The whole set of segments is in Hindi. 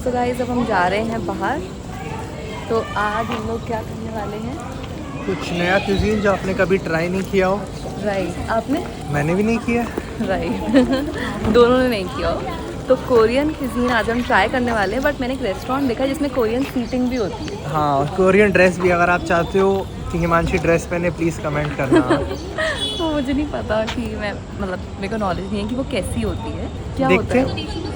सो गाइस अब हम जा रहे हैं बाहर। तो आज हम लोग क्या करने वाले हैं? कुछ नया क्यूजीन जो आपने कभी ट्राई नहीं किया हो। राइट, आपने? मैंने भी नहीं किया। राइट दोनों ने नहीं किया हो। तो कोरियन क्यूजीन आज हम ट्राई करने वाले हैं, बट मैंने एक रेस्टोरेंट देखा है जिसमें कोरियन सीटिंग भी होती है। हाँ, और कोरियन ड्रेस भी अगर आप चाहते हो कि हिमांशी ड्रेस पहने, प्लीज़ कमेंट करना। तो मुझे नहीं पता कि मैं मतलब मेरे को नॉलेज नहीं है कि वो कैसी होती है, क्या देखते होता है।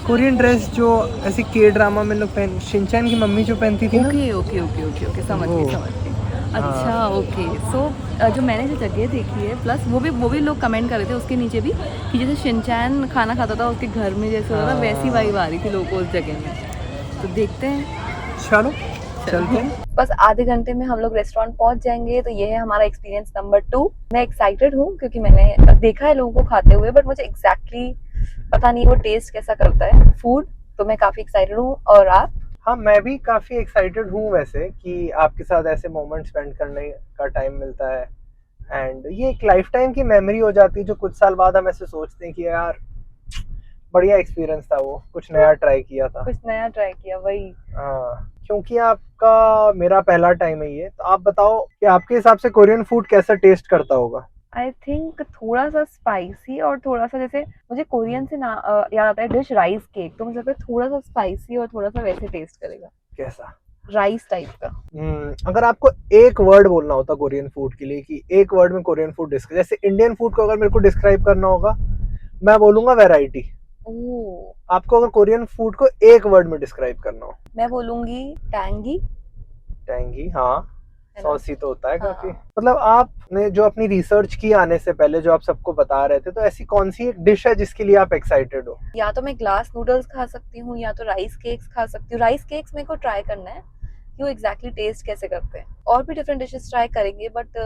कोरियन ड्रेस जो ऐसे के ड्रामा में लोग पहन, शिनचैन की मम्मी जो पहनती थी ना। Okay okay okay okay okay, समझ वो गई समझ गई। अच्छा हाँ ओके। सो जो मैंने जो जगह देखी है, प्लस वो भी लोग कमेंट कर रहे थे उसके नीचे भी कि जैसे शिनचैन खाना खाता था उसके घर में जैसे होता था, वैसी वाइब आ रही थी लोगों को उस जगह में। तो देखते हैं। चलो चलते हैं। बस आधे घंटे में हम लोग रेस्टोरेंट पहुंच जाएंगे। तो ये है हमारा एक्सपीरियंस नंबर 2। मैं एक्साइटेड हूँ क्योंकि मैंने देखा है लोगों को खाते हुए, बट मुझे एग्जैक्टली पता नहीं वो टेस्ट कैसा करता है फूड। तो मैं काफी एक्साइटेड हूँ। और आप? हाँ, मैं भी काफ़ी एक्साइटेड हूँ वैसे कि आपके साथ ऐसे मोमेंट स्पेंड करने का टाइम मिलता है। एंड ये एक लाइफ टाइम की मेमोरी हो जाती है जो कुछ साल बाद हम ऐसे सोचते हैं कि यार बढ़िया एक्सपीरियंस था, वो कुछ नया ट्राई किया था। कुछ नया ट्राई किया, वही। हाँ, क्योंकि आपका मेरा पहला टाइम है ये, तो आप बताओ कि आपके हिसाब से कोरियन फूड कैसा टेस्ट करता होगा। आई थिंक थोड़ा सा स्पाइसी और थोड़ा सा जैसे मुझे कोरियन से ना याद आता है डिश राइस केक। तो मुझे लगता है थोड़ा सा स्पाइसी और थोड़ा सा वैसे टेस्ट करेगा, कैसा? राइस टाइप का। अगर आपको एक वर्ड बोलना होता कोरियन फूड के लिए कि एक वर्ड में कोरियन फूड डिस्क्राइब, जैसे इंडियन फूड को अगर मेरे को डिस्क्राइब करना होगा, मैं बोलूंगा वैरायटी। ओह, आपको अगर कोरियन फूड को एक वर्ड में डिस्क्राइब करना हो? मैं बोलूंगी टैंगी। टैंगी, हाँ। है ना? सॉसी तो होता है काफी। हाँ। मतलब आपने जो अपनी रिसर्च की आने से पहले जो आप सबको बता रहे थे, तो ऐसी कौन सी एक डिश है जिसके लिए आप एक्साइटेड हो? या तो मैं ग्लास नूडल्स खा सकती हूँ या तो राइस केक्स खा सकती हूँ। राइस केक्स मेरे को ट्राई करना है कि वो एग्जैक्टली टेस्ट कैसे करते हैं। और भी डिफरेंट डिशेस ट्राई करेंगे, बट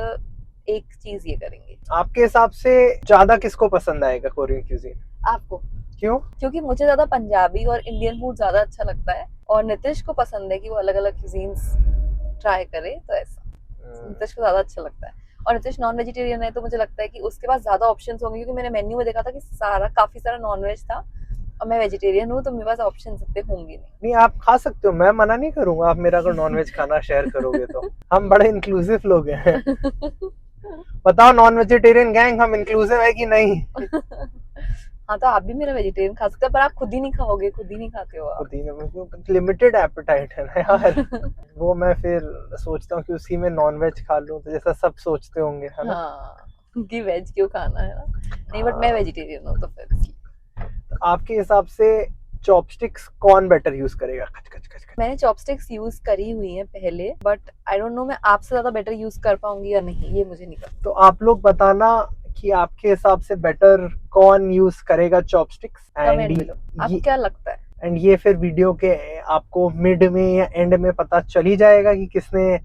एक चीज ये करेंगे। आपके हिसाब से ज्यादा किसको पसंद आएगा कोरियन क्यूजीन? आपको? क्यों? क्योंकि मुझे ज्यादा पंजाबी और इंडियन फूड ज्यादा अच्छा लगता है, और नितिश को पसंद है कि वो अलग अलग क्यूजीन्स ट्राई करे। तो ऐसा नितिश को ज्यादा अच्छा लगता है। और नितिश नॉन वेजिटेरियन है, तो मुझे लगता है कि उसके पास ज्यादा ऑप्शंस होंगे, क्योंकि मैंने मेन्यू में देखा था कि काफी सारा नॉन वेज था। और मैं वेजिटेरियन हूँ, तो मेरे पास ऑप्शन इतने होंगे नहीं। नहीं, आप खा सकते हो, मैं मना नहीं करूंगा। आप मेरा अगर नॉनवेज खाना शेयर करोगे तो हम बड़े इंक्लूसिव लोग हैं। बताओ नॉन वेजिटेरियन गैंग, हम इंक्लूसिव है कि नहीं? हाँ, तो आप भी मेरा वेजिटेरियन खा सकते हो, पर आप खुद ही नहीं खाओगे, खुद ही नहीं खाते हो आप। खुद ही लिमिटेड एपेटाइट है ना यार। वो मैं फिर सोचता हूँ कि उसी में नॉनवेज खा लूं, तो जैसा सब सोचते होंगे, है ना? हाँ, कि वेज क्यों खाना है ना। नहीं, बट मैं हाँ, वेजिटेरियन हूँ तो फिर तो आपके हिसाब से चॉपस्टिक्स कौन बेटर यूज करेगा? खच खच खच खच। मैंने चॉपस्टिक्स यूज करी हुई है पहले, बट आई डोंट नो मैं आपसे ज्यादा बेटर यूज कर पाऊंगी या नहीं, ये मुझे नहीं पता। तो आप लोग बताना कि आपके हिसाब से बेटर कौन यूज करेगा चॉपस्टिक्स। कमेंट में लो, आपको ये क्या लगता है? एंड ये फिर वीडियो के आपको मिड में या एंड में पता चल ही जाएगा कि किसने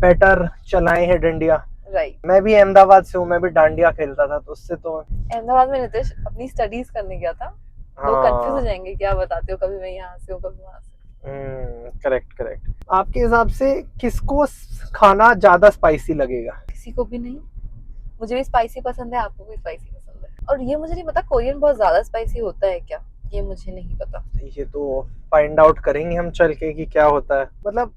बेटर चलाए हैं डंडिया। राइट। मैं भी अहमदाबाद से हूँ, मैं भी डांडिया खेलता था, तो उससे तो अहमदाबाद में नितिश अपनी स्टडीज करने गया था। लोग कंफ्यूज हो हाँ। जाएंगे क्या बताते हो, कभी मैं यहाँ से हूँ कभी वहां से। Correct correct. आपके हिसाब से किसको खाना ज्यादा स्पाइसी लगेगा? किसी को भी नहीं। मुझे भी स्पाइसी पसंद है, आपको भी स्पाइसी पसंद है। और ये मुझे नहीं पता कोरियन बहुत ज्यादा स्पाइसी होता है क्या, ये मुझे नहीं पता। ये तो फाइंड आउट करेंगे हम चल के कि क्या होता है। मतलब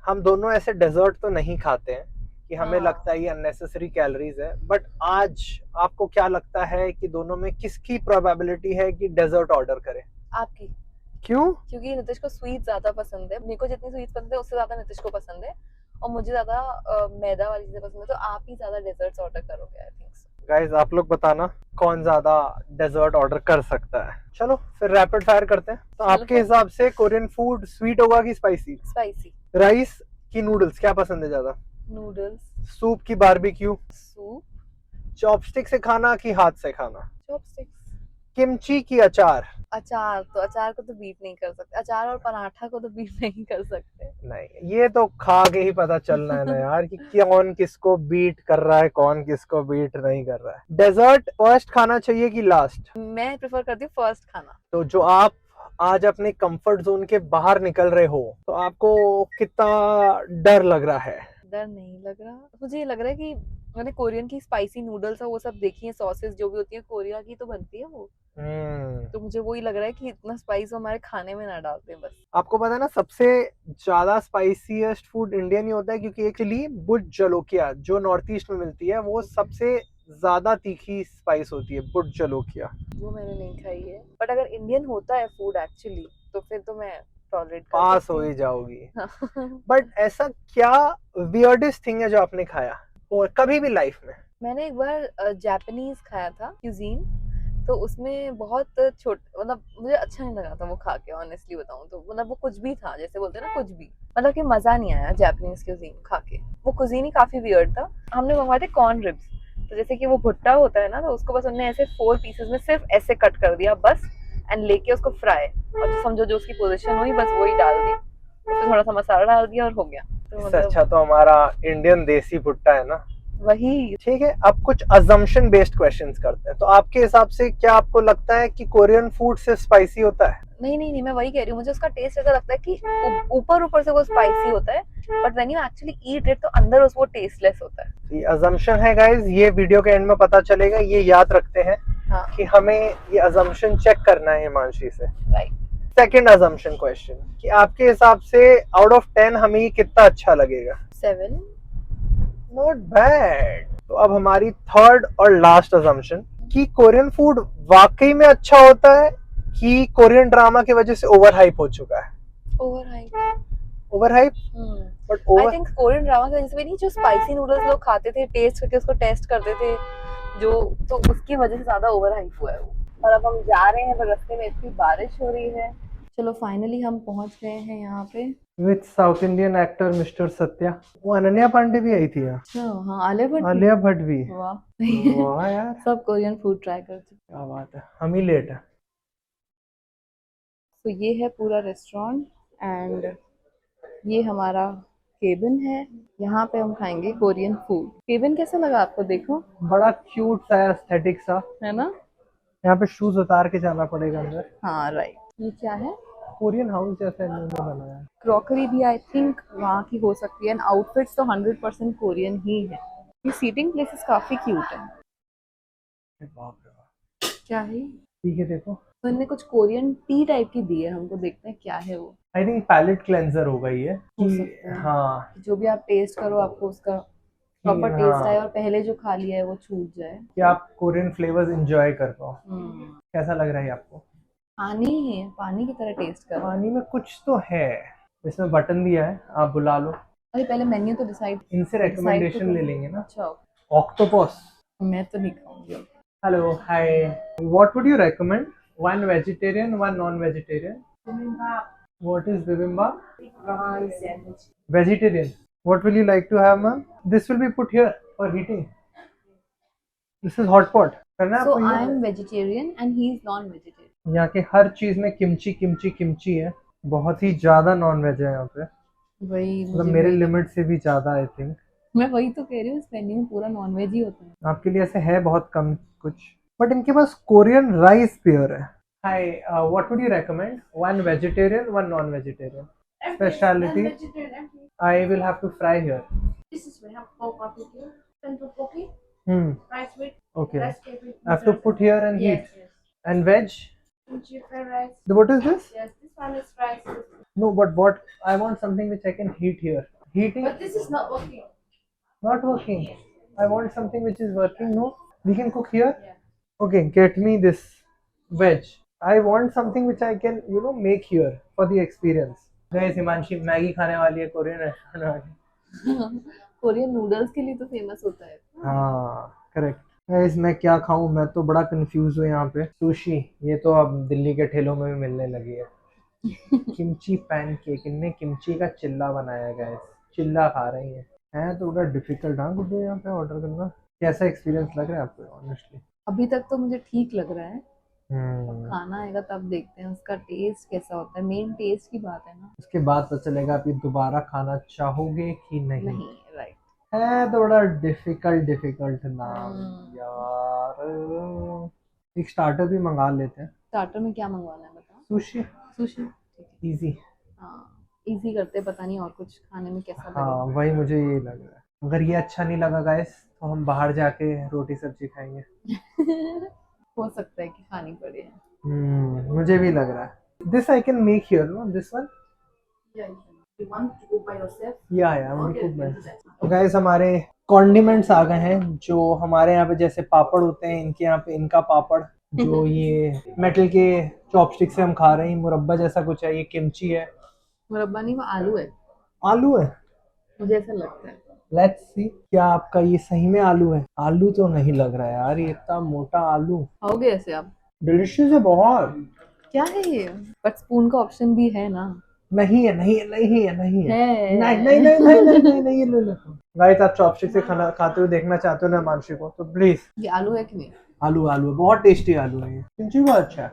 हम दोनों ऐसे डेजर्ट तो नहीं खाते हैं कि हमें हाँ। लगता है ये अननेसेसरी कैलोरीज है, बट आज आपको क्या लगता है कि दोनों में किसकी प्रोबेबिलिटी है कि डेजर्ट ऑर्डर करे? आपकी। क्यों? क्योंकि नितिश को स्वीट ज्यादा पसंद है। मेरे को जितनी स्वीट पसंद है उससे ज्यादा नितिश को पसंद है। और मुझे ज्यादा मैदा वाली चीजें पसंद है, तो आप ही ज्यादा डेजर्ट्स ऑर्डर करोगे आई थिंक सो। गाइस, आप लोग बताना कौन ज्यादा डेजर्ट ऑर्डर कर सकता है। चलो फिर रैपिड फायर करते हैं। तो आपके हिसाब से कोरियन फूड स्वीट होगा कि स्पाइसी? स्पाइसी। राइस की नूडल्स, क्या पसंद है ज्यादा? नूडल्स। सूप की बारबेक्यू? सूप। चॉपस्टिक से खाना कि हाथ से खाना? चॉपस्टिक्स। किमची की अचार? अचार, तो अचार को तो बीट नहीं कर सकते। अचार और पराठा को तो बीट नहीं कर सकते। नहीं, ये तो खा के ही पता चलना है ना यार कि कौन किसको बीट कर रहा है, कौन किसको बीट नहीं कर रहा है। डेजर्ट फर्स्ट खाना चाहिए कि लास्ट? मैं प्रेफर करती हूँ फर्स्ट खाना। तो जो आप आज अपने कंफर्ट जोन के बाहर निकल रहे हो, तो आपको कितना डर लग रहा है? डर नहीं लग रहा, मुझे ये लग रहा है कि मैंने कोरियन की स्पाइसी नूडल्स और वो सब देखी है, सॉसेस जो भी होती है कोरिया की तो बनती है वो। तो मुझे वही लग रहा है कि इतना स्पाइस वो हमारे खाने में ना डालते बस। आपको पता है ना, सबसे ज्यादा स्पाइसीएस्ट फूड इंडियन ही होता है, क्योंकि एक्चुअली भुट जलोकिया जो नॉर्थ ईस्ट में मिलती है वो सबसे ज्यादा तीखी स्पाइस होती है, भुट जलोकिया। वो मैंने नहीं खाई है, बट अगर इंडियन होता है फूड एक्चुअली तो फिर तो मैं टॉलरेट कर पास सकती हो हूँ। ही जाओगी। बट ऐसा क्या वियर्डेस्ट थिंग है जो आपने खाया और कभी भी लाइफ में? मैंने एक बार जापानीज खाया था क्यूजीन, तो उसमें बहुत छोट मतलब मुझे अच्छा नहीं लगा था वो खा के, ऑनेस्टली बताऊं तो। मतलब वो कुछ भी था, जैसे बोलते हैं ना कुछ भी, मतलब कि मजा नहीं आया जापानीज क्यूजीन खा के। वो कुजीन ही काफी वियर्ड था। हमने मंगवाए थे कॉर्न रिब्स, तो जैसे कि वो भुट्टा होता है ना, तो उसको बस उन्होंने ऐसे 4 पीसेस में सिर्फ ऐसे कट कर दिया बस, एंड लेके उसको फ्राई, और जो समझो जो उसकी पोजीशन हुई बस वही डाल दी, उसमें थोड़ा सा मसाला डाल दिया और हो गया। तो इससे मतलब अच्छा तो हमारा इंडियन देसी भुट्टा है ना। वही। ठीक है, अब कुछ अजम्पशन बेस्ड क्वेश्चंस करते हैं। तो आपके हिसाब से क्या आपको लगता है कि कोरियन फूड सिर्फ स्पाइसी होता है? नहीं नहीं नहीं, मैं वही कह रही हूँ, मुझे उसका टेस्ट ऐसा लगता है कि ऊपर ऊपर से वो स्पाइसी होता है, but when you actually eat it तो अंदर उस वो टेस्टलेस होता है। ये अजम्पशन है गाइस, ये वीडियो के एंड में पता चलेगा, ये याद रखते हैं हाँ कि हमें ये अजम्पशन चेक करना है हिमांशी से। राइट। सेकंड अजम्पशन क्वेश्चन कि आपके हिसाब से आउट ऑफ 10 हमें ये कितना अच्छा लगेगा? 7। Not bad. तो अब हमारी थर्ड और लास्ट अजम्पशन कि कोरियन फूड वाकई में अच्छा होता है कि कोरियन ड्रामा की वजह से ओवर हाइप हो चुका है? Over hype. Over hype, but I over think Korean drama की वजह से भी नहीं, जो स्पाइसी नूडल्स लोग खाते थे टेस्ट करके उसको टेस्ट करते थे जो, तो उसकी वजह से ज्यादा ओवर हाइप हुआ है वो। और अब हम जा रहे हैं, पर रास्ते में इतनी बारिश हो रही है। चलो फाइनली हम पहुंच गए हैं यहाँ पे। With south Indian actor mister Satya. वो अनन्या पांडे भी आई थी यहाँ। हाँ आलिया भट्ट भी? आलिया भट्ट भी। वाह वाह यार, सब कोरियन फूड ट्राई कर चुके। क्या बात है, हम ही लेट है। तो ये है पूरा रेस्टोरेंट, एंड ये हमारा केबिन है। यहाँ पे हम खाएंगे कोरियन फूड। केबिन कैसा लगा आपको? देखो बड़ा क्यूट सा है, एस्थेटिक सा। है ना। यहाँ पे शूज उतार के जाना पड़ेगा अंदर। हाँ राइट। ये क्या है? कोरियन हाउस जैसा इन्होंने बनाया है। क्रॉकरी भी आई थिंक वहाँ की हो सकती है, एंड आउटफिट्स तो 100% कोरियन ही है। ये सीटिंग प्लेसेस काफी क्यूट है। बाप रे बाप। क्या है? ठीक है, देखो। तो इनने कुछ कोरियन टी टाइप की दी है हमको, देखते हैं क्या है वो। आई थिंक पैलेट क्लेंजर होगा ये हो कि सकता है हाँ, जो भी आप टेस्ट करो आपको उसका कि प्रॉपर टेस्ट आए, हाँ, और पहले जो खा लिया है वो छूट जाए। कि आप कोरियन फ्लेवर्स एंजॉय कर पाओ। हम्म। कैसा लग रहा है आपको? पानी है, पानी की तरह टेस्ट कर। पानी में कुछ तो है। इसमें बटन दिया है, आप बुला लो। अरे पहले मेन्यू तो डिसाइड इनसे डिसाइड तो रिकमेंडेशन ले करो। लेंगे ना। अच्छा ऑक्टोपस। मैं तो नहीं खाऊंगी। Hello, hi. What would you recommend? One vegetarian, one non vegetarian. What is bibimbap? Vegetarian. What will you like to have, ma'am? This will be put here for heating. This is hot pot. करना है सो आपको आई ये? Am vegetarian and he is non vegetarian. यहाँ के हर चीज में किमची किमची किमची है। बहुत ही ज्यादा नॉन वेज है यहाँ पे, वही मतलब मुझे मेरे वही लिमिट से भी ज्यादा आई थिंक। मैं वही तो कह रही हूँ, इस मेन्यू में पूरा नॉन वेज ही होता है। आपके लिए ऐसे है बहुत कम कुछ, बट इनके पास कोरियन राइस प्योर है। Hi, what would you recommend? One vegetarian, one non vegetarian. Specialty. I will have to fry here. This is we have pork barbecue, tteokbokki, Hmm. rice with Okay. rice cake with I have to put here and yes, heat. yes. And veg? Kimchi fried rice. What is this? Yes, this one is rice. No, but what I want something which I can heat here. Heating But this is not working. not working. I want something which is working. No, we can cook here. Yeah. Okay, get me this veg. I want something which I can, make here for the experience. Guys, Himanshi Maggi खाने वाली है कोरियन रेस्टोरेंट वाली। कोरियन नूडल्स के लिए तो फेमस होता है। हाँ करेक्ट। गाइस, मैं क्या खाऊं? मैं तो बड़ा कंफ्यूज हूँ यहाँ पे। सुशी, ये तो अब दिल्ली के ठेलों में भी मिलने लगी है। किमची पैनकेक, इनने किमची का चिल्ला बनाया है गाइस, चिल्ला खा रही है तो बड़ा डिफिकल्ट। हाँ गुड्डू, यहाँ पे ऑर्डर करना कैसा एक्सपीरियंस लग रहा है आपको ऑनेस्टली? अभी तक तो मुझे ठीक लग रहा है, हम्म। खाना आएगा तब देखते हैं उसका टेस्ट कैसा होता है। मेन टेस्ट की बात है ना। उसके बाद पता चलेगा आप ये दोबारा खाना चाहोगे कि नहीं। नहीं राइट। है तो बड़ा डिफिकल्ट नाम यार। एक स्टार्टर भी मंगा लेते हैं। स्टार्टर में क्या मंगवाना है बताओ? सुशी। सुशी ठीक है। इजी। हाँ इजी करते, पता नहीं और कुछ खाने में कैसा हाँ लगेगा। वही मुझे यही लग रहा है। अगर ये अच्छा नहीं लगा गाइस तो हम बाहर जाके रोटी सब्जी खाएंगे। हो सकता है कि खानी पड़े। मुझे भी लग रहा है। This I can make here, no this one. Yeah, you want to go by yourself? या I want to Okay, cook we'll that. do that. तो गाइस हमारे कॉन्डिमेंट्स आ गए हैं, जो हमारे यहाँ पे जैसे पापड़ होते हैं, इनके यहाँ पे इनका पापड़, जो ये मेटल के चॉपस्टिक से हम खा रहे हैं, मुरब्बा जैसा कुछ है, ये किमची है। मुरब्बा नहीं, वो आलू है, आलू है। मुझे ऐसा लगता है। लेट्स सी, क्या आपका ये सही में आलू है? आलू तो नहीं लग रहा है यार, ये इतना मोटा आलू। खाओगे ऐसे आप? डिलिशियस है बहुत। क्या है ये? बट स्पून का ऑप्शन भी है ना। नहीं है, नहीं है, नहीं है, नहीं है, है। नहीं नहीं नहीं नहीं नहीं नहीं नहीं, ये ले लो। गाइस आप चॉपस्टिक से खाना खाते हुए देखना चाहते हो ना मानसी को, तो प्लीज। ये आलू है कि नहीं? आलू, आलू है, बहुत टेस्टी आलू है ये, किमची बहुत अच्छा है।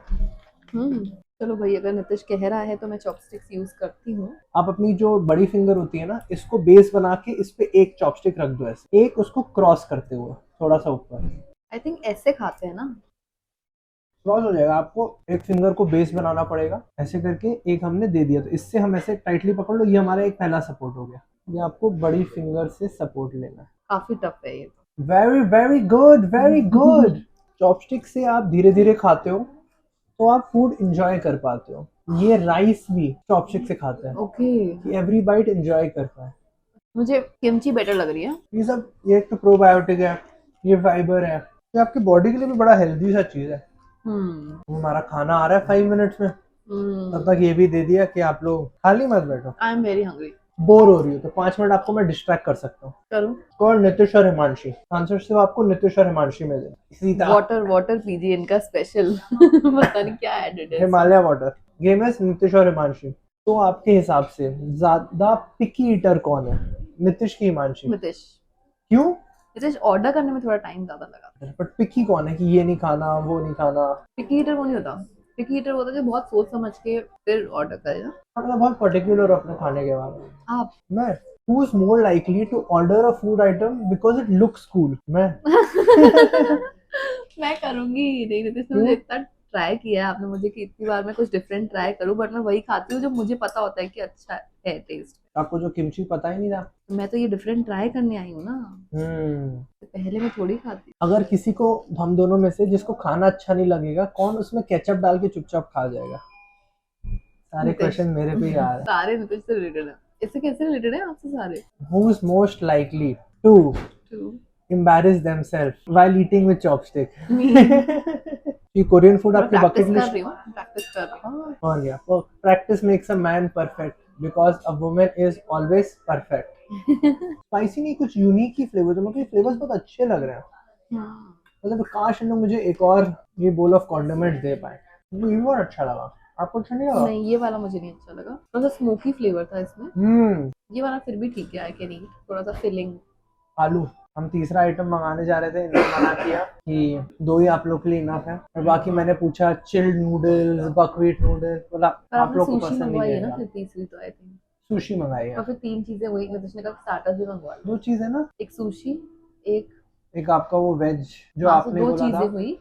चलो भाई, अगर नितिश कह रहा है तो मैं चॉपस्टिक्स यूज करती हूँ। आप अपनी जो बड़ी फिंगर होती है ना, इसको बेस बना के इस पे एक चॉपस्टिक रख दो ऐसे, एक उसको क्रॉस करते हुए थोड़ा सा ऊपर। आई थिंक ऐसे खाते हैं ना। क्रॉस हो जाएगा, आपको एक फिंगर को बेस बनाना पड़ेगा ऐसे करके। एक हमने दे दिया, तो इससे हम ऐसे टाइटली पकड़ लो, ये हमारा एक पहला सपोर्ट हो गया। ये आपको बड़ी फिंगर से सपोर्ट लेना है। काफी टफ है ये। Very very good, very good. Chopstick से आप धीरे धीरे खाते हो तो आप फूड एंजॉय कर पाते हो। ये राइस भी चॉपस्टिक से खाता है, ओके। एवरी बाइट एंजॉय करता है। मुझे किमची बेटर लग रही है। ये सब, ये एक तो प्रोबायोटिक है, ये फाइबर है, ये आपकी बॉडी के लिए भी बड़ा हेल्दी सा चीज है। हमारा खाना आ रहा है 5 मिनट्स में, तब तक ये भी दे दिया कि आप लोग खाली मत बैठो। I am very hungry. Bore हो रही हो तो 5 मिनट आपको मैं डिस्ट्रैक्ट कर सकता हूँ। करूँ? और नितिश और हिमांशी, आंसर सिर्फ आपको नितिश और हिमांशी में दे। सीधा वाटर वाटर पीजिए, इनका स्पेशल। पता नहीं क्या एडेड है। हिमालय वाटर। गेम है नितिश और हिमांशी। तो आपके हिसाब से ज्यादा पिकी ईटर कौन है, नितिश की हिमांशी? नितिश। क्यों? नितिश ऑर्डर करने में थोड़ा टाइम ज्यादा लगा। बट पिकी कौन है कि ये नहीं खाना, वो नहीं खाना? पिकी ईटर वो नहीं होता। पिकी ईटर होता है जो बहुत सोच समझ के फिर ऑर्डर करे ना। मतलब बहुत पर्टिकुलर अपने खाने के बारे में। आप? मैं? Who is more likely to order a food item because it looks cool? मैं। मैं करूंगी नहीं। नितिश ने मुझे इतना ट्राई किया है आपने मुझे कि इतनी बार मैं कुछ डिफरेंट ट्राई करूं, बट मैं वही खाती हूँ जो मुझे पता होता है कि अच्छा है टेस्ट। आपको जो किमची पता ही नहीं था। मैं तो ये डिफरेंट ट्राई करने आई हूँ ना, तो पहले मैं थोड़ी खाती। अगर किसी को, हम दोनों में से जिसको खाना अच्छा नहीं लगेगा, कौन उसमें केचप डाल के चुपचाप खा जाएगा? सारे नितिश। क्वेश्चन मेरे पे ही आ रहे हैं। सारे नितिश से रिलेटेड है। इससे कैसे रिलेटेड है आपसे सारे? Who is most likely to embarrass themselves while eating with chopstick? ये कोरियन फूड आपकी प्रैक्टिस बकेट कर लिस्ट? रही हूँ, प्रैक्टिस कर रही हूँ। और क्या, practice makes a man perfect because a woman is always perfect. Spicy नहीं, कुछ यूनिक ही फ्लेवर्स है, मुझे फ्लेवर्स बहुत अच्छे लग रहे हैं। मतलब काश इन्होंने मुझे एक और ये बोल ऑफ कॉन्डिमेंट्स दे पाए। मुझे ये बहुत अच्छा लगा। आपको अच्छा नहीं लगा? नहीं, ये वाला मुझे नहीं अच्छा लगा, थोड़ा सा स्मोकी फ्लेवर था इसमें। ये वाला फिर भी ठीक है, आई कैन ईट, थोड़ा सा फिलिंग। आलू। हम तीसरा आइटम मंगाने जा रहे थे, इन्होंने मना किया कि 2 ही आप लोग के लिए इनफ है, और बाकी मैंने पूछा चिल्ड नूडल्स, बकव्हीट नूडल्स, बोला पर आप आपने लोग को सुशी पसंद नहीं मंगवाई है ना आएगा। फिर तीसरी तो आई थिंक। सुशी मंगाई है। और फिर 3 चीजें वही, नितिश ने कहा स्टार्टर्स भी मंगवा लो। 2 चीज है ना, एक सुशी, एक आपका वो वेज जो हाँ, तो आपने 2 बोला था। चीजें हुई।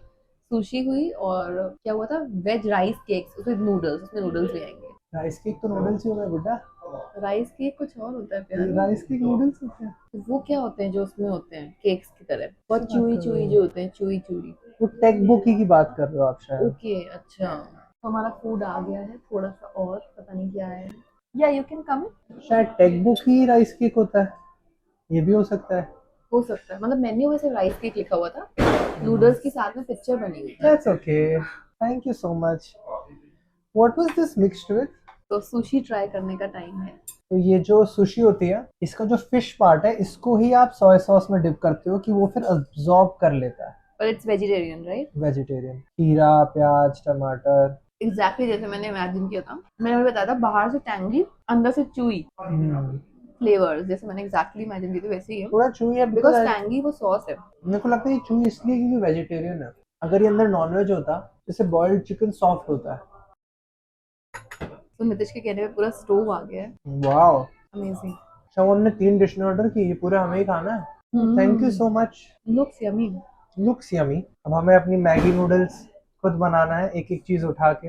सुशी हुई और क्या हुआ था, वेज राइस केक्स, उसमें नूडल्स, उसमें नूडल्स भी आएंगे। राइस केक तो नूडल्स ही हो गए बेटा। राइस केक कुछ और होता है प्यार। राइस केक नूडल्स होते हैं। वो क्या होते हैं जो उसमें होते हैं केक्स की तरह, बहुत बात चूई कर चूई रहे हो? जो होते हैं, चूई चूई। वो टेक बुक की बात कर रहे हो आप शायद। ओके, अच्छा। तो हमारा फूड आ गया है, थोड़ा सा और पता नहीं क्या है। या यू कैन कम इन। शायद टेक बुक ही राइस केक होता है, ये भी हो सकता है। हो सकता है, मतलब मेन्यू में सिर्फ राइस केक लिखा हुआ था, नूडल्स के साथ में पिक्चर बनी हुई थी। That's okay, thank you so much. What was this mixed with? तो सुशी ट्राई करने का टाइम है। तो ये जो सुशी होती है, इसका जो फिश पार्ट है, इसको ही आप सोया सॉस में डिप करते हो कि वो फिर अब्सॉर्ब कर लेता है। पर इट्स वेजिटेरियन राइट? वेजिटेरियन। खीरा, प्याज, टमाटर। एग्जैक्टली जैसे मैंने इमेजिन किया था। मैंने बताया था बाहर से टैंगी, अंदर से चूई फ्लेवर्स, जैसे मैंने एग्जैक्टली इमेजिन की थी वैसे ही है। थोड़ा चूई है बिकॉज टैंगी वो सॉस है। मेरे को लगता है ये चूई इसलिए क्योंकि वेजिटेरियन है। अगर ये अंदर नॉनवेज होता, जैसे बॉइल्ड चिकन सॉफ्ट होता है। तो नितिश के कहने पे पूरा स्टोव आ गया है। Wow, amazing. अच्छा वो हमने 3 डिश ऑर्डर की, ये पूरा हमें ही खाना है। Thank you so much. Looks yummy. Looks yummy. अब हमें अपनी मैगी नूडल्स खुद बनाना है, एक एक चीज उठा के।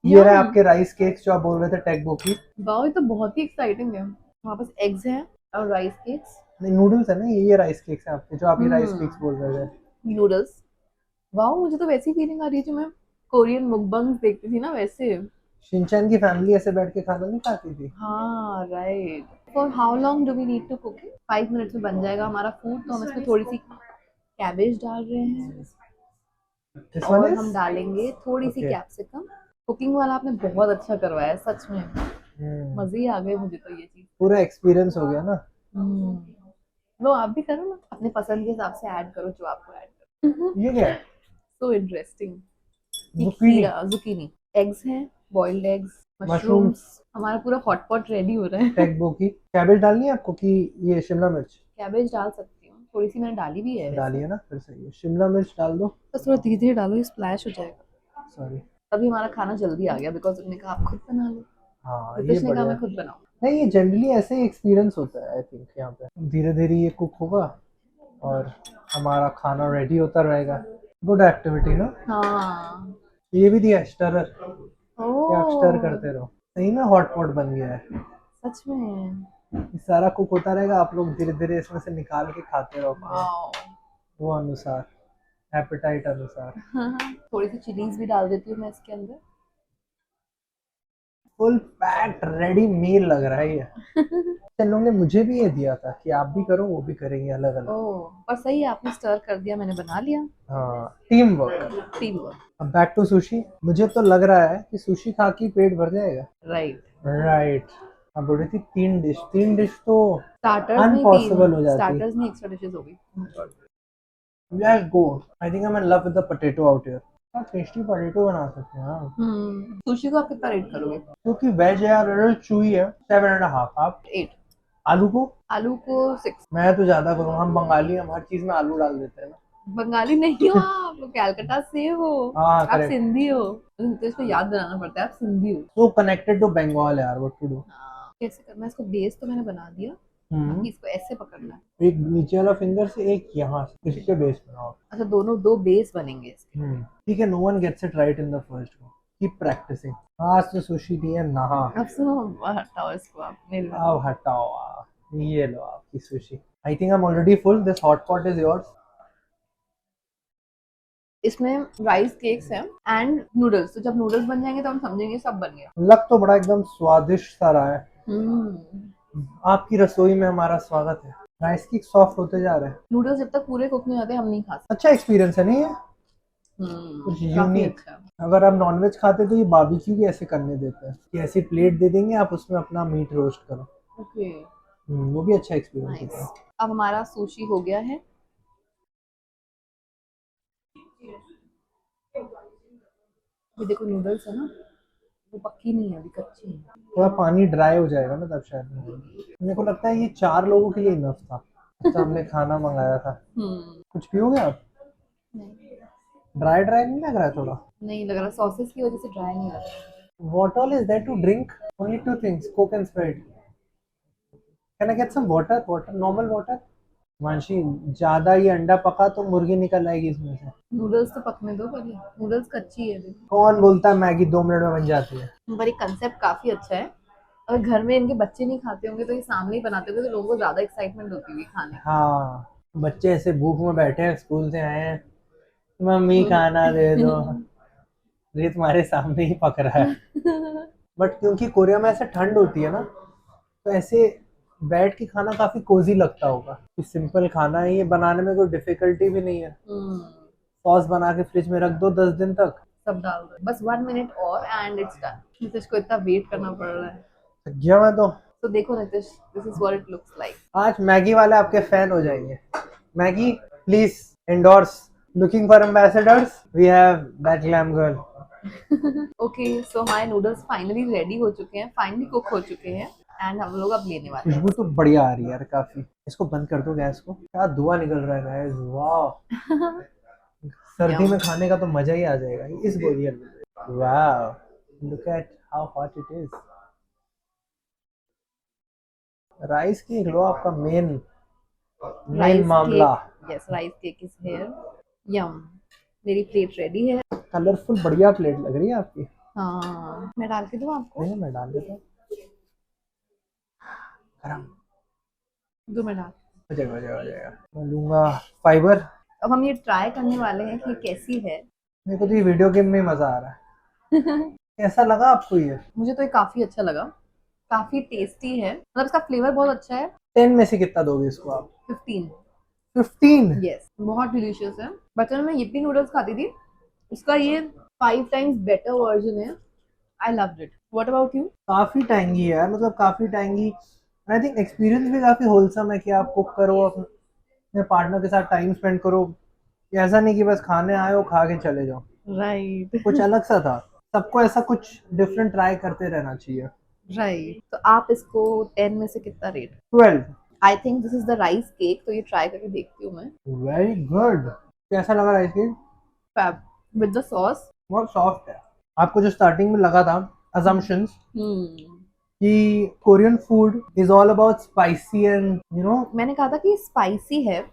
ये रहे आपके राइस केक्स जो आप बोल रहे थे टेक बुक की। वाओ, ये तो बहुत ही एक्साइटिंग है। हमारे पास एग्स हैं और राइस केक्स। नहीं, नूडल्स है ना ये राइस केक्स है आपके, जो आप ये राइस केक्स बोल रहे थे। नूडल्स वाओ, मुझे तो वैसी फीलिंग आ रही है जो मैं कोरियन मुकबंग्स देखती थी ना वैसे। शिनचैन की फैमिली ऐसे बैठ के खाना नहीं खाती थी। हाँ right. For how long do we need to cook it? 5 minutes में बन जाएगा हमारा फूड। तो हम इसमें थोड़ी सी कैबेज डाल रहे हैं दिस वन और इज हम डालेंगे थोड़ी सी ओके। कैप्सिकम। कुकिंग वाला आपने बहुत अच्छा करवाया है सच में, मजे ही आ गए मुझे तो ये चीज। पूरा एक्सपीरियंस हो गया ना। लो आप भी करो ना, अपने पसंद के हिसाब से ऐड करो जो आपको ऐड करो। ये क्या है? So interesting. ये जुकीनी, खीरा, जुकीनी, एग्स हैं, बॉइल्ड एग्स, मशरूम्स, मशरूम्स। हमारा पूरा हॉटपॉट रेडी हो रहा है। टेकबोकी। कैबेज डालनी है आपको कि ये शिमला मिर्च? कैबेज डाल सकती हूँ, थोड़ी सी मैंने डाली भी है डाली वैसे। है ना, फिर सही है। शिमला मिर्च डाल दो। बस थोड़ा धीरे धीरे डालो, ये स्प्लैश हो जाएगा। सॉरी। तभी हमारा खाना जल्दी आ गया बिकॉज उन्होंने कहा आप खुद बना लो। हाँ ये रितेश ने कहा बढ़िया मैं है। खुद बनाऊँ। नहीं, ये जनरली ऐसे ही एक्सपीरियंस होता है आई थिंक। यहाँ पे धीरे धीरे ये कुक होगा और हमारा खाना रेडी होता रहेगा। गुड एक्टिविटी ना। हाँ। ये भी दिया स्टरर कि आप स्टर ओह करते रहो। सही में हॉट पॉट बन गया है। सच में। ये सारा कुक होता रहेगा, आप लोग धीरे धीरे इसमें से निकाल के खाते रहो अपने वाओ। वो अनुसार, एपेटाइट अनुसार। थोड़ी सी चिलीज भी डाल देती हूँ मैं इसके अंदर। फुल पैक्ड रेडी मील लग रहा है ये। इन लोगों ने मुझे भी ये दिया था कि आप भी करो वो भी करेंगे अलग अलग। ओह पर सही है, आपने स्टर कर दिया, मैंने बना लिया। हाँ, टीम वर्क। Team work. अब बैक टू सुशी। मुझे तो लग रहा है कि सुशी खा के पेट भर जाएगा। राइट। राइट। अब बोल रही थी 3 डिश, 3 डिश तो स्टार्टर्स में अनपॉसिबल हो तीन, जाती। स्टार्टर्स में एक्स्ट्रा डिशेस हो गई। Let's go. I think I am in love with the potato out here. क्या टेस्टी पोटैटो बना सकते हैं हाँ। सुशी को आप कितना रेट करोगे? क्योंकि वेज है और लिटिल चूई है, 7.5। आप 8। आलू को? आलू को 6। मैं तो ज्यादा करूँगा, हम बंगाली हैं, हर चीज में आलू डाल देते हैं ना। बंगाली नहीं हो आप, कैलकाटा से हो। हाँ आप करेक्ट। सिंधी हो। तो इसको याद दिलाना पड़ता है आप सिंधी हो। सो कनेक्टेड टू बंगाल यार, व्हाट टू डू। हाँ, कैसे करना है इसको? बेस तो मैंने बना दिया, बाकी इसको ऐसे पकड़ना है। एक नीचे वाला फिंगर से, एक यहाँ से, इसके बेस में आओ। अच्छा, दोनों दो बेस बनेंगे इसके। ठीक है, no one gets it right in the first go. Keep practicing. आज तो सुशी दी है नहा। अब सुनो, हटाओ इसको आप मेरे लिए। अब हटाओ ये लो आपकी sushi. I think I am already full. This hot pot is yours. इसमें राइस केक्स हैं एंड नूडल्स, तो जब नूडल्स बन जाएंगे तो हम समझेंगे सब बन गया। लग तो बड़ा एकदम स्वादिष्ट सा रहा है। हम्म। आपकी रसोई में हमारा स्वागत है। राइस केक सॉफ्ट होते जा रहे हैं। नूडल्स जब तक पूरे कुक नहीं होते हम नहीं खा सकते। अच्छा एक्सपीरियंस है नहीं ये? कुछ काफी यूनिक। अच्छा। अगर आप नॉनवेज खाते तो ये बारबेक्यू भी ऐसे करने देते हैं कि ऐसी प्लेट दे देंगे, आप उसमें अपना मीट रोस्ट करो। ओके वो भी अच्छा एक्सपीरियंस होता नाइस। है। अब हमारा सुशी हो गया है। ये देखो नूडल्स है ना, वो पक्की नहीं है, अभी कच्ची है। थोड़ा पानी ड्राई हो जाएगा ना तब शायद। मेरे को लगता है ये 4 लोगों के लिए इनफ था। अच्छा हमने खाना मंगाया था। कुछ पियोगे आप? नहीं, ड्राई ड्राई नहीं लग रहा है थोड़ा? नहीं लग रहा, सॉसेस की वजह से ड्राई नहीं लग रहा। What all is there to drink? Only 2 things, Coke and Sprite. Can I get some water? Water, normal water. Mansi, ज्यादा ये अंडा पका तो मुर्गी निकल आएगी इसमें से। नूडल्स तो पकने दो पहले, नूडल्स कच्ची है अभी। कौन बोलता है मैगी 2 मिनट में बन जाती है? पर ये कंसेप्ट काफी अच्छा है। अगर घर में इनके बच्चे नहीं खाते होंगे तो ये सामने ही बनाते होंगे तो लोगों को ज्यादा एक्साइटमेंट होती होगी खाने की। हाँ, बच्चे ऐसे भूख में बैठे हैं, स्कूल से आए हैं, मम्मी खाना दे दो। ये तुम्हारे सामने ही पक रहा है। बट क्योंकि कोरिया में ऐसे ठंड होती है ना, तो ऐसे बैठ के खाना काफी कोजी लगता होगा कि सिंपल खाना है, ये बनाने में कोई डिफिकल्टी भी नहीं है। सॉस बना के फ्रिज में रख दो 10 दिन तक। सब डाल दो, बस 1 मिनट और एंड इट्स डन। नितिश को इतना वेट करना पड़ रहा है। थक गया मैं तो देखो Nitish, this is what it looks like. आज मैगी वाले आपके फैन हो जाएंगे। Maggi please endorse, looking for ambassadors, we have that glam girl. Okay so हमारे नूडल्स फाइनली रेडी हो चुके हैं, फाइनली कुक हो चुके हैं एंड हम लोग अब लेने वाले हैं। खुशबू तो बढ़िया आ रही है यार काफी। इसको बंद कर दो गैस को। क्या धुआं निकल रहा है गाइस, वाह। सर्दी में खाने का तो मजा ही आ जाएगा इस बोरियत में। वाह, look at how hot it is. Rice cake लो, आपका मेन मामला। Yes, rice cake is here. Yum. मेरी प्लेट रेडी है। कलरफुल बढ़िया प्लेट लग रही है आपकी। हाँ, मैं डाल के दूं आपको? नहीं मैं डाल देता हूँ। गरम दो, मैं डाल। हो जाएगा हो जाएगा हो जाएगा। मैं लूंगा फाइबर। अब हम ये ट्राई करने वाले हैं कि कैसी है। मेरे को तो ये वीडियो गेम में मजा आ रहा है। कैसा लगा आपको ये? मुझे तो ये काफी अच्छा लगा, काफी टेस्टी है, मतलब इसका फ्लेवर बहुत अच्छा है। 10 में से कितना दोगे इसको आप? 15। 15? यस, बहुत डिलीशियस है। बचपन में मैं yippee नूडल्स खाती थी, इसका ये 5 टाइम्स बेटर वर्जन है। I loved it. What about you? काफी टैंगी है यार, मतलब काफी टैंगी। आई थिंक एक्सपीरियंस भी काफी होलसम है कि आप कुक करो, अपने पार्टनर के साथ टाइम स्पेंड करो। ये ऐसा नहीं कि बस खाने आए हो खा के चले जाओ। राइट। कुछ अलग सा था। सबको ऐसा कुछ डिफरेंट ट्राई करते रहना चाहिए। राइट, तो आप इसको 10 में से कितना rate? 12। I think this is the rice cake, तो ये ट्राई करके देखती हूँ मैं। Very good. कैसा लगा rice cake? Fab with the sauce. बहुत सॉफ्ट है। आपको जो स्टार्टिंग में लगा था assumptions हम्म, कि Korean food is all about spicy and मैंने कहा था कि स्पाइसी है,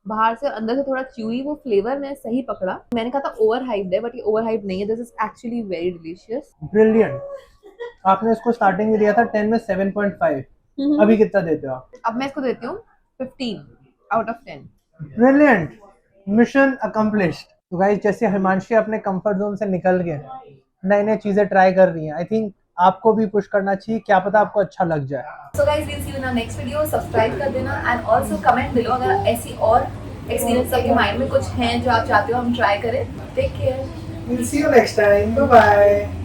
बाहर से अंदर से थोड़ा च्यूई, वो फ्लेवर मैं सही पकड़ा। मैंने कहा था ओवर हाइप्ड है, बट ये ओवर हाइप नहीं है। This is actually very delicious. Brilliant. आपने इसको स्टार्टिंग में दिया था 10 में 7.5, अभी कितना देते हो आप? अब मैं इसको देती हूँ 15 out of 10। Brilliant, mission accomplished. तो गाइस, जैसे हिमांशी अपने कंफर्ट जोन से निकल के नई नई चीजें ट्राई कर रही हैं, आई थिंक आपको भी पुश करना चाहिए, क्या पता आपको अच्छा लग जाए। So guys, we'll see you in our next video. Subscribe कर देना एंड आल्सो कमेंट बिलो अगर ऐसी और एक्सपीरियंस आपके माइंड में कुछ हैं जो आप चाहते हो हम ट्राई करें। Take care. We'll see you next time. Bye bye.